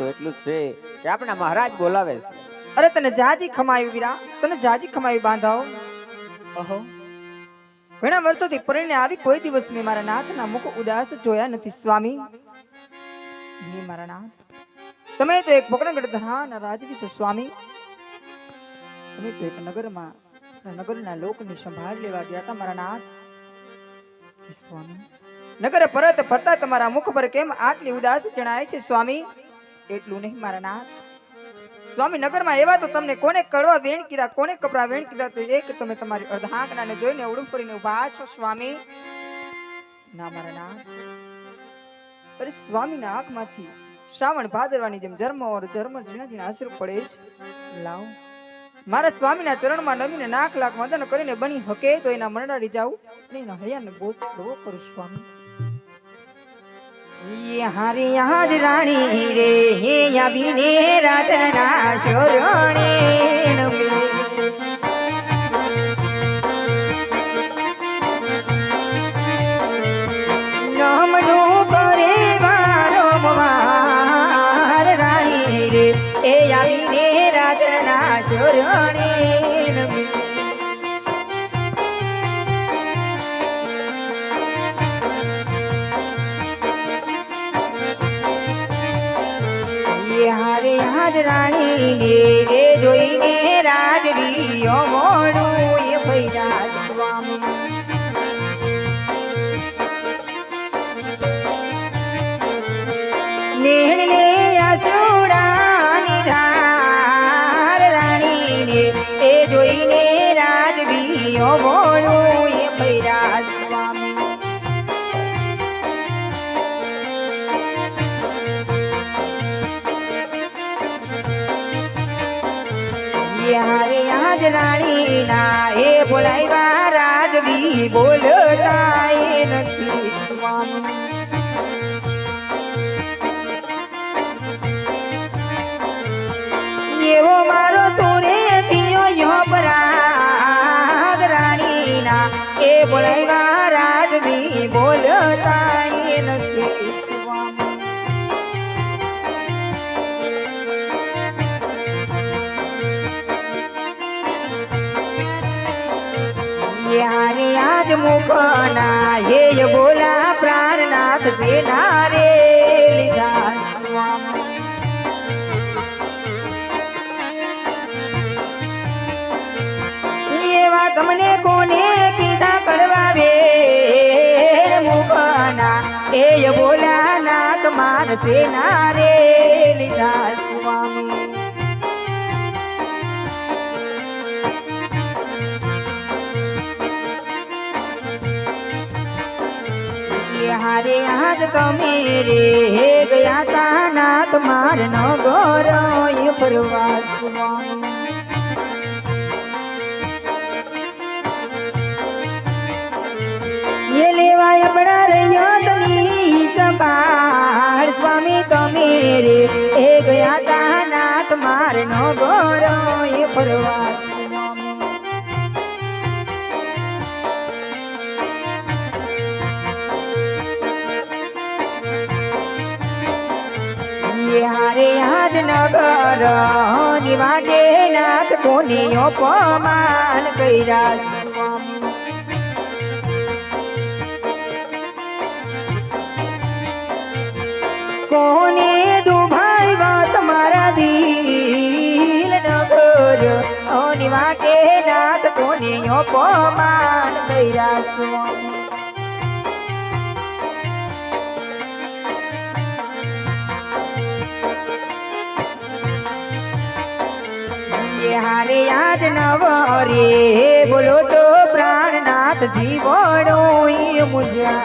તો એટલું જ છે કે આપણા મહારાજ બોલાવે છે. અરે તને જાજી ખમાયું વીરા, તને જાજી ખમાયું બાંધાઓ. ઓહો, ઘણા વર્ષોથી પરણીને આવી કોઈ દિવસ મેં મારા નાથના મુખ ઉદાસ જોયા નથી સ્વામી. હે મારા નાથ, તમે તો એક પોકરણગઢ ધરાના રાજવી છો સ્વામી. તમે તો એક નગરના લોકની સંભાળ લેવા ગયા હતા મારા નાથ. સ્વામી, નગર પરત ફરતા તમારા મુખ પર કેમ આટલી ઉદાસ જણાય છે સ્વામી? એટલું નહીં મારા નાથ સ્વામી, નગરમાં એવા તો તમને કોને કડવા વેણ કીધા, કોને કપડા વેણ કીધા, તો એક તમે તમારી અર્ધાંગનાને જોઈને ઉડું ફરીને ઉભા છો સ્વામી. ના મારા નાથ, અરે સ્વામીના આંખમાંથી શ્રાવણ ભાદરવાની જેમ ઝરમર ઝરમર ઝીણા ઝીણા આંસુ પડે છે. લાવ મારા સ્વામીના ચરણમાં નમીને નાક લાખ વંદન કરીને બની હકે તો એના મરડાડી જાઉં અને એના હૈયાને બોજ કરવો કરું સ્વામી. यहाँ रे यहाँ ज रानी रे हे यहाँ बीने राजना शोरणे नामनो करे मारो मार रानी रे हे यहाँ बीने राजना शोरणे हारे हाज रानी ने गे जोईने राजवीओ मोडू ये भैया स्वामी. नेहले असुड़ा निधार रानी ने ए जोईने राजवीओ मोडू ये भैया स्वामी. हारे आज रानी ना हे बोलायवा राजवी बोलता ये नथी स्वामी. एवो मारो तोरे दियो यो पराग रानी ना हे बोलायवा राजवी बोलता ये नथी स्वामी. यारे आज मुखना हे बोला प्राणनाथ सेना रे लीधा स्वामी. ये बात हमने कोने कीधा कड़वावे मुखना हे बोला नाथ मान सेना रे लीधा स्वामी. हारे आज तो मेरे हे गया था नाथ मारनो गोरो ये प्रवास स्वामी. ये लेवाय बड़ा रहियो तनी संभाल स्वामी तो मेरे हे गया था नाथ मारनो गोरो ये प्रवास स्वामी. हारे आज नगर निवाटे नाथ कोने अपमान कैरा स्वामी. कोने दुभाई तुम्हारा दिल नगर निवाटे नाथ कोने अपमान कैरा स्वामी. हारे आज नवरे बोलो तो प्राणनाथ जीवनो ये मुझा.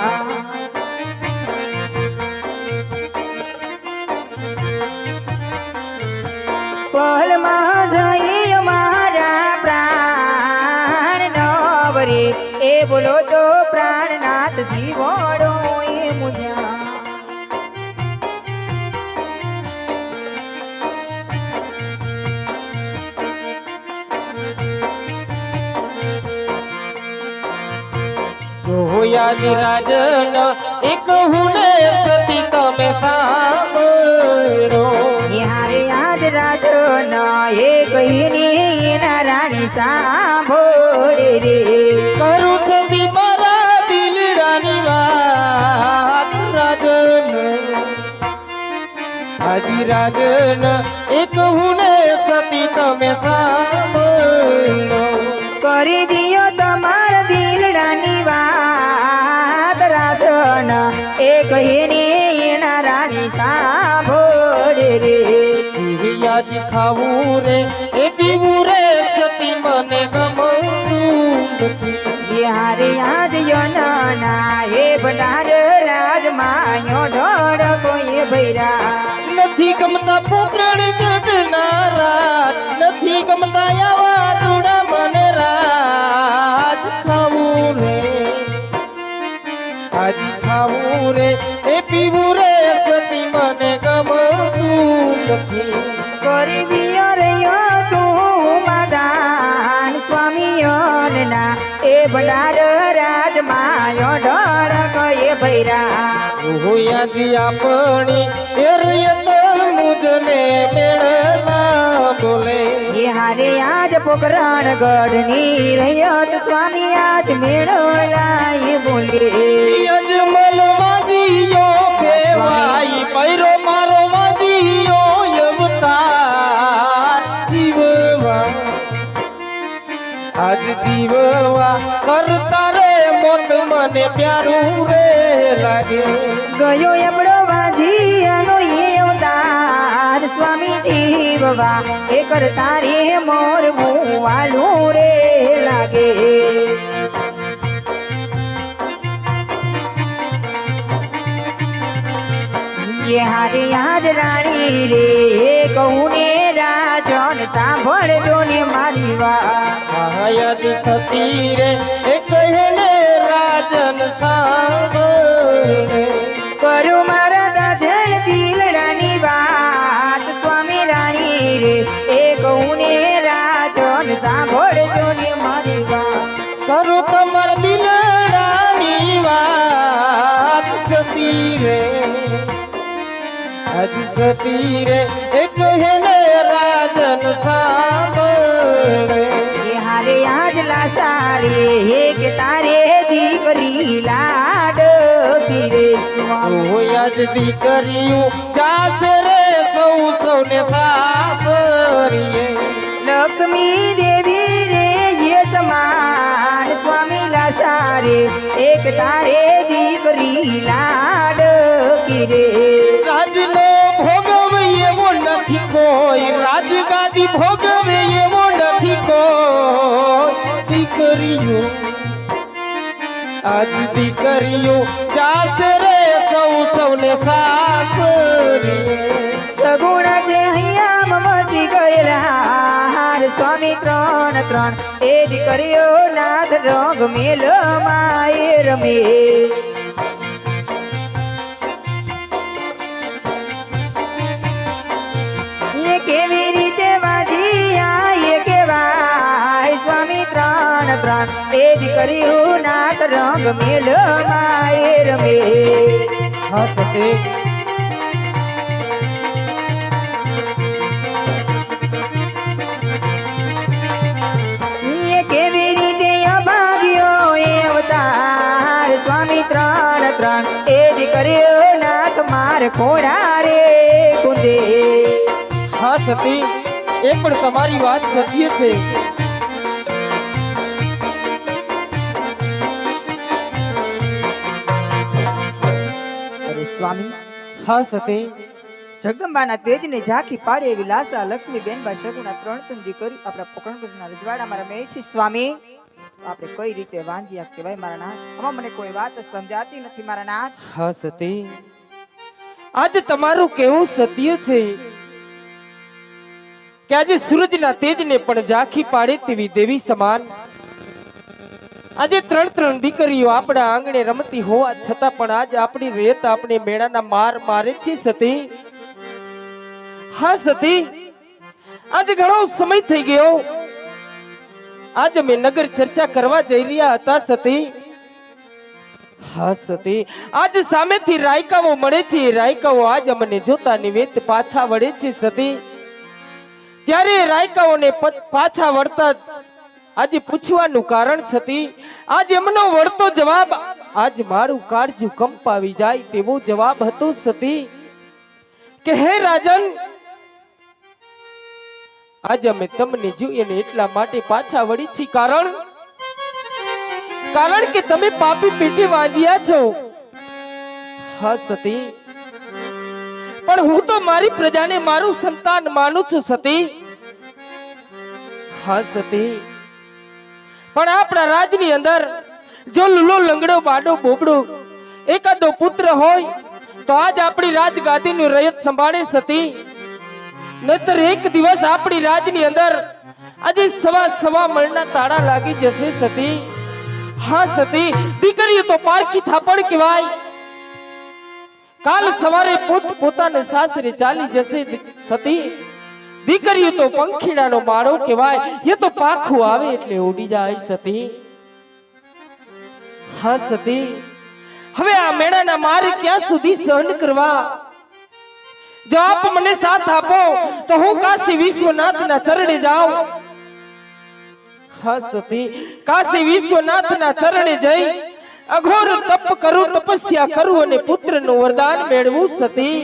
पल में जाई मारा प्राण नवरे ए बोलो तो प्राणनाथ जीवनो ये मुझा. હોયાજી રાજન એક હુને સતી તમે સાંભળો રાજન એ કહીને એના રાણી સાંભળે રે કરું સતી મારા દિલડાની વાત રાજન હાજી રાજન એક હું ને સતી તમે સાંભળો કરી દિયો તમારા દિલડાની વાત રાજન એ કહીને એના રાણી સાંભળે રે યાદ ખાવું રે એ પીવું રે સતી મને ગમતું નથી હારે આજ યના એ ભંડાર રાજમાયો ઢોળ કોઈ ભૈરા નથી ગમતા પોકરણ ગઢનારા નથી ગમતા આવા રૂડા મને રાજ ખાવું રે હાજી ખાવું રે એ પીવું રે સતી મને ગમતું નથી કરી દિયો રહ્યો તું માદાન સ્વામીઓના એ ભંડાર રાજમાયો ઢોળ કોઈ ભૈરા હોયાજી આપણી એરિયત મુજને મેળના બોલે એ હારે આજ પોકરણ ગઢની રહ્યો તો સ્વામી આજ મેળો લાય બોલે યજમલ વાજીયો કેવાય પૈરો મારો વાજીયો અવતાર જીવવા આજ જીવવા કરતા રે મોત મને પ્યારું રે લાગે ગયો એમડો વાજીયાનો એ અવતાર સ્વામી જીવવા એ કરતા રે મોર વાલું રે લાગે ये हारे आज रानी रे कहूँ ने राजन सांभळजो ने मारी વાત આયાદ સતી રે એ કહેને રાજન સાંભળે કરું મારા દાજલ દિલડાની વાત સ્વામી રાણી રે એ કહું ને રાજન સાંભળજો ને મારી વાત કરું તમાર દિલડાની વાત સતી રે આજ સતી રે એ કહેને રાજન સાંભળે એ હારે આજ લાસારે હે કે તારે દીકરી લાડ રે સ્વામી હોયાજ દીકરીયું જાસે રે સૌને સાસરીએ લક્ષ્મી દેવી રે ये સમાન સ્વામી લાસારે એક તારે દીકરી લાડ રે રાજનો ભોગવે એવો નથી કોઈ રાજગાદી ભોગવે એવો નથી કોઈ દીકરીઓ આજ દીકરીઓ જાસે રે સૌને સાસરીએ સગુણ જે અહીંયા મમતી ગયેલા હાર સ્વામી ત્રણ એ દીકરીઓ નાથ રંગ મેલ માએ રમે એ કેવી રીતે વાજીયા એ કેવાય સ્વામી ત્રણ એ દીકરીઓ નાથ રંગ મેલ માએ રમે હા સતે એ કેવી રીતે અભાગ્યો એ અવતાર સ્વામી ત્રણ એ દીકરીઓ નાથ માર ખોડા રે કુંદે હા સતી એ પણ તમારી વાત સત્ય છે અરે સ્વામી હા સતી જગદંબાના તેજને ઝાંખી પાડે એવી લાસા લક્ષ્મી બેનબા શગુના ત્રણ ત્રણ દીકરી આપણા પોકરણગઢના રજવાડામાં રમે છે સ્વામી આપણે કઈ રીતે વાંજ્યા કહેવાય મારા નાથ આમાં મને કોઈ વાત સમજાતી નથી મારા નાથ હા સતી આજે તમારું કેવું સત્ય છે કે આજે સૂરજના તેજને પણ ઝાંખી પાડે તેવી દેવી સમાન આજે ત્રણ ત્રણ દીકરીઓ આપણા આંગણે રમતી હોવા છતાં પણ આજ આપણી રેત આપણે મેળાના માર મારે છે સતી હા સતી આજે ઘણો સમય થઈ ગયો આજ અમે નગર ચર્ચા કરવા જઈ રહ્યા હતા સતી હા સતી આજ સામેથી રાયકાઓ મળે છે રાયકાઓ આજ અમને જોતા નિવેત પાછા વળે છે સતી ત્યારે રાયકાઓને પાછા વળતા આજે પૂછવાનું કારણ છતી આજ એમનો વળતો જવાબ આજ મારું કાળજું કંપાવી જાય તેવો જવાબ હતો સતી કે હે રાજન, આજે અમે તમને જોઈએ ને એટલા માટે પાછા વળી છીએ કારણ કે તમે પાપી પેટે વાંજ્યા છો. હા સતી, પણ હું તો મારી પ્રજાને મારું સંતાન માનું છું સતી. હા સતી, પણ આપણા રાજની અંદર જો લુલો લંગડો બાડો બોબડો એકાદો પુત્ર હોય તો આજ આપણી રાજગાદીનું રયત સંભાળે સતી. નહીતર એક દિવસ આપણી રાજની અંદર આજે સવા મણના તાળા લાગી જશે સતી. હા સતી, દીકરીઓ તો પારકી થાપણ કહેવાય. કાલ સવારે પોતાને સાસરે ચાલી જશે સતી. દીકરીઓ તો પંખીડાનો માળો કહેવાય, એ તો પાખું આવે એટલે ઉડી જાય સતી. હા સતી, હવે આ મેળાના મારે ક્યાં સુધી સહન કરવા? જો આપ મને સાથ આપો તો હું કાશી વિશ્વનાથના ચરણે જાઉં. હા સતી, કાશી વિશ્વનાથના ચરણે જઈ અઘોર તપ કરું, તપસ્યા કરું અને પુત્રનું વરદાન મેળવું સતી.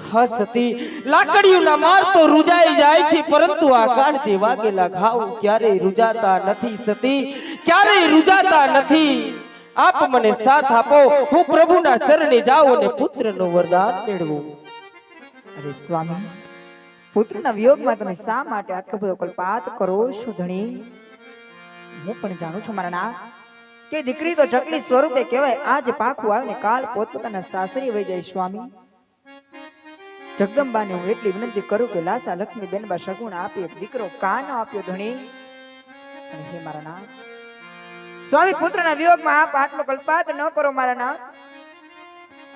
હા સતી, લાકડીઓના માર તો રૂજાઈ જાય છે, પરંતુ આ કાળજે વાગેલા ઘાવ ક્યારેય રૂજાતા નથી સતી, ક્યારેય રૂજાતા નથી. આપ મને સાથ આપો, હું પ્રભુના ચરણે જાઉં અને પુત્રનું વરદાન મેળવું. અરે સ્વામી, પુત્રના વિયોગમાં તમે શા માટે આટલો બધો કલ્પાત કરો છો ધણી? હું પણ જાણું છું મારા નાથ કે દીકરી તો ચકલી સ્વરૂપે કહેવાય. આજ પાખું આવે ને કાલ પોતપોતાના સાસરી વહી જાય. સ્વામી, જગદંબાને હું એટલી વિનંતી કરું કે લાસા લક્ષ્મી બેનબા સગુણ આપી એક દીકરો કાન આપ્યો ધણી. અને હે મારા નાથ સ્વામી, પુત્રના વિયોગમાં આપ આટલો કલ્પાત ન કરો મારા નાથ.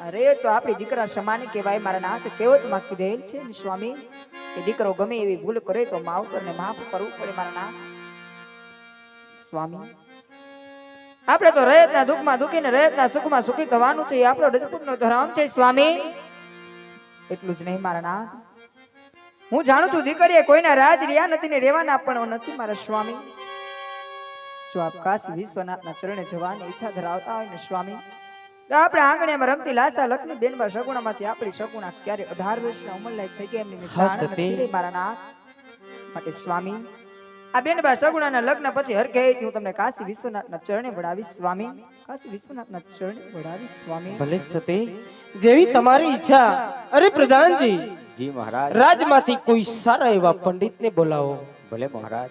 અરે તો આપણી દીકરા સમાન કહેવાય મારા નાથ. કહેવતમાં કીધેલ છે ને સ્વામી કે દીકરો ગમે એવી ભૂલ કરે તો માવતરને માફ કરવું પડે મારા નાથ. સ્વામી, આપણે તો રયતના દુઃખમાં દુઃખી ને રયતના સુખમાં સુખી થવાનું છે, આપણો રજપૂતનો ધર્મ છે. સ્વામી, એટલું જ નહીં મારા નાથ, હું જાણું છું દીકરીએ કોઈના રાજ રહ્યા નથી ને રહેવાના પણ નથી મારા સ્વામી. જો આપ કાશી વિશ્વનાથના ચરણે જવાની ઈચ્છા ધરાવતા હોય ને સ્વામી, તો આપણે આંગણિયામાં રમતી લાસા લક્ષ્મી બેનબા સગુણામાંથી આપણી સગુણા ક્યારે 18 વર્ષના ઉંમર લાયક થઈ ગઈ એમની જાણ નથી મારા નાથ. માટે સ્વામી, આ બેનબા સગુણાના લગ્ન પછી હરખે હું તમને કાશી વિશ્વનાથના ચરણે વડાવીશ સ્વામી. કાશી વિશ્વનાથના ચરણે વડાવીશ સ્વામી. ભલે સતી, જેવી તમારી ઈચ્છા. અરે પ્રધાનજી, જી મહારાજ. રાજમાંથી કોઈ સારા એવા પંડિતને બોલાવો. ભલે મહારાજ.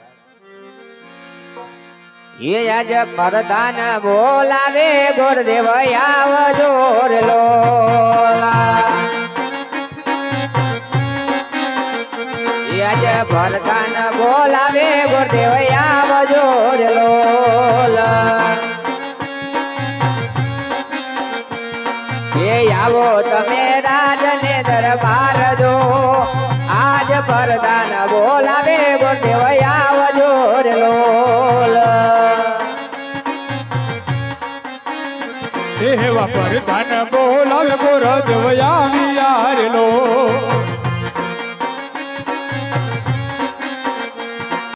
એ આજ પ્રધાન બોલાવે ગોરદેવ આવજો રે લોલા. એ આજ પ્રધાન બોલાવે ગોરદેવ આવજો રે લોલા. એ આવો તમે રાજને દરબાર જો, આજ પ્રધાન બોલાવે ગોરદેવ આવજો રે લોલા. એવા પ્રધાન બોલાવે ગોરદેવ આવ્યા રે લો.